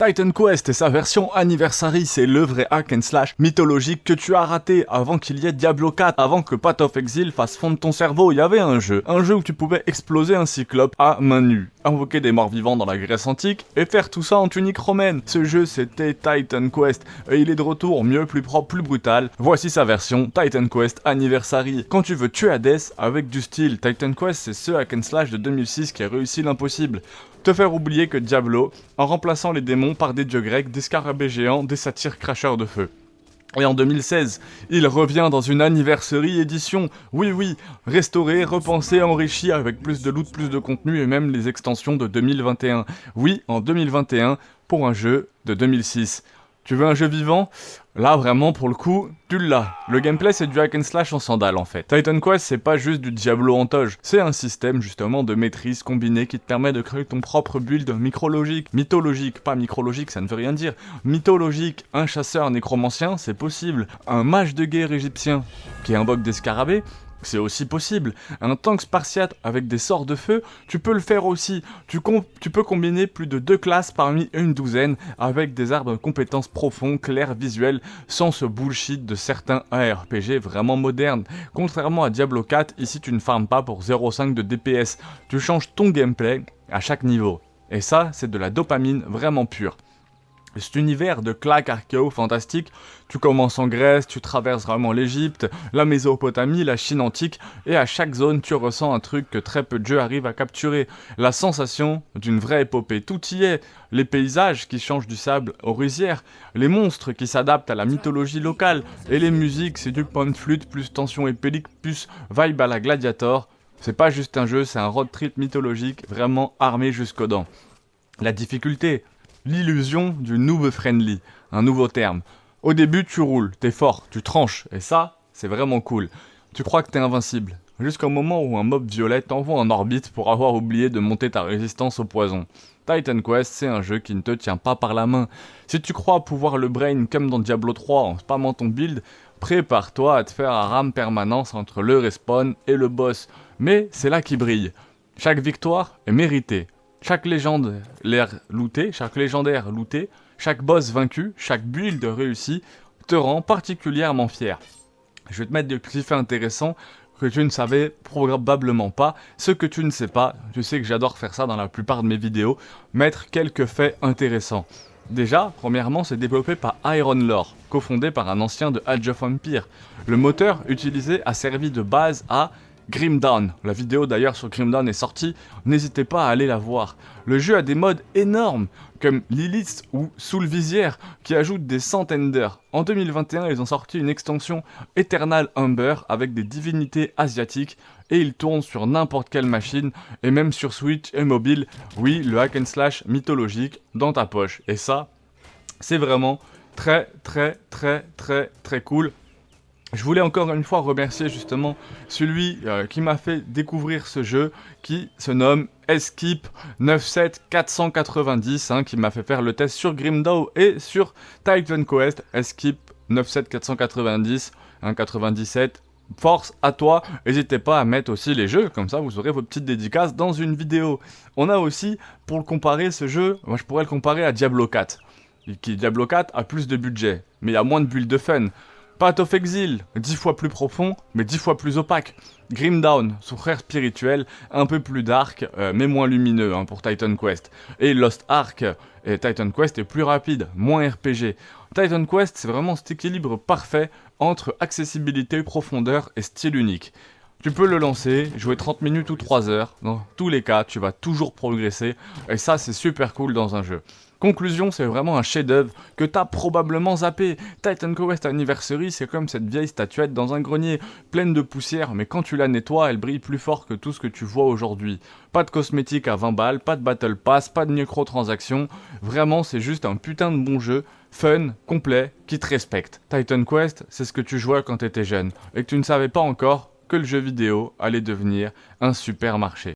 Titan Quest et sa version Anniversary, c'est le vrai hack and slash mythologique que tu as raté avant qu'il y ait Diablo 4, avant que Path of Exile fasse fondre ton cerveau. Il y avait un jeu où tu pouvais exploser un cyclope à main nue, invoquer des morts vivants dans la Grèce antique et faire tout ça en tunique romaine. Ce jeu, c'était Titan Quest et il est de retour, mieux, plus propre, plus brutal. Voici sa version Titan Quest Anniversary. Quand tu veux tuer Hades avec du style, Titan Quest, c'est ce hack and slash de 2006 qui a réussi l'impossible. Te faire oublier que Diablo, en remplaçant les démons par des dieux grecs, des scarabées géants, des satyres cracheurs de feu. Et en 2016, il revient dans une Anniversary édition, oui, restauré, repensé, enrichi avec plus de loot, plus de contenu et même les extensions de 2021. Oui, en 2021, pour un jeu de 2006. Tu veux un jeu vivant ? Là, vraiment, pour le coup, tu l'as. Le gameplay, c'est du hack and slash en sandales, en fait. Titan Quest, c'est pas juste du Diablo en toge. C'est un système, justement, de maîtrise combiné qui te permet de créer ton propre build mythologique, pas micrologique, ça ne veut rien dire. Mythologique, un chasseur nécromancien, c'est possible. Un mage de guerre égyptien qui invoque des scarabées, c'est aussi possible. Un tank spartiate avec des sorts de feu, tu peux le faire aussi. Tu peux combiner plus de 2 classes parmi une douzaine avec des arbres de compétences profonds, clairs, visuels, sans ce bullshit de certains ARPG vraiment modernes. Contrairement à Diablo 4, ici tu ne farmes pas pour 0,5 de DPS. Tu changes ton gameplay à chaque niveau. Et ça, c'est de la dopamine vraiment pure. Cet univers de claques archéo fantastique, tu commences en Grèce, tu traverses vraiment l'Égypte, la Mésopotamie, la Chine antique, et à chaque zone tu ressens un truc que très peu de jeux arrivent à capturer, la sensation d'une vraie épopée. Tout y est, les paysages qui changent du sable aux rizières, les monstres qui s'adaptent à la mythologie locale, et les musiques, c'est du point de flûte, plus tension épique, plus vibe à la Gladiator. C'est pas juste un jeu, c'est un road trip mythologique, vraiment armé jusqu'aux dents. La difficulté, l'illusion du noob friendly, un nouveau terme. Au début, tu roules, t'es fort, tu tranches, et ça, c'est vraiment cool. Tu crois que t'es invincible, jusqu'au moment où un mob violet t'envoie en orbite pour avoir oublié de monter ta résistance au poison. Titan Quest, c'est un jeu qui ne te tient pas par la main. Si tu crois pouvoir le brain comme dans Diablo 3 en spammant ton build, prépare-toi à te faire un rame permanence entre le respawn et le boss. Mais c'est là qu'il brille. Chaque victoire est méritée. Chaque légendaire looté, chaque boss vaincu, chaque build réussi te rend particulièrement fier. Je vais te mettre des petits faits intéressants que tu ne savais probablement pas. Ce que tu ne sais pas, tu sais que j'adore faire ça dans la plupart de mes vidéos, mettre quelques faits intéressants. Déjà, premièrement, c'est développé par Iron Lore, cofondé par un ancien de Age of Empires. Le moteur utilisé a servi de base à Grim Dawn. La vidéo d'ailleurs sur Grim Dawn est sortie, n'hésitez pas à aller la voir. Le jeu a des modes énormes, comme Lilith ou Sous le Visière, qui ajoutent des centaines d'heures. En 2021, ils ont sorti une extension Eternal Ember avec des divinités asiatiques, et il tourne sur n'importe quelle machine, et même sur Switch et mobile. Oui, le hack and slash mythologique dans ta poche. Et ça, c'est vraiment très cool. Je voulais encore une fois remercier justement celui qui m'a fait découvrir ce jeu, qui se nomme Escape 97490, qui m'a fait faire le test sur Grimdaw et sur Titan Quest. Escape 97490, 97. Force à toi, n'hésitez pas à mettre aussi les jeux, comme ça vous aurez vos petites dédicaces dans une vidéo. On a aussi, pour le comparer ce jeu, moi je pourrais le comparer à Diablo 4. Diablo 4 a plus de budget, mais il y a moins de bulles de fun. Path of Exile, 10 fois plus profond, mais 10 fois plus opaque. Grim Dawn, son frère spirituel, un peu plus dark, mais moins lumineux pour Titan Quest. Et Lost Ark et Titan Quest est plus rapide, moins RPG. Titan Quest, c'est vraiment cet équilibre parfait entre accessibilité, profondeur et style unique. Tu peux le lancer, jouer 30 minutes ou 3 heures, dans tous les cas, tu vas toujours progresser, et ça c'est super cool dans un jeu. Conclusion, c'est vraiment un chef-d'œuvre que t'as probablement zappé. Titan Quest Anniversary, c'est comme cette vieille statuette dans un grenier, pleine de poussière, mais quand tu la nettoies, elle brille plus fort que tout ce que tu vois aujourd'hui. Pas de cosmétiques à 20 balles, pas de Battle Pass, pas de microtransactions. Vraiment, c'est juste un putain de bon jeu, fun, complet, qui te respecte. Titan Quest, c'est ce que tu jouais quand t'étais jeune, et que tu ne savais pas encore que le jeu vidéo allait devenir un super marché.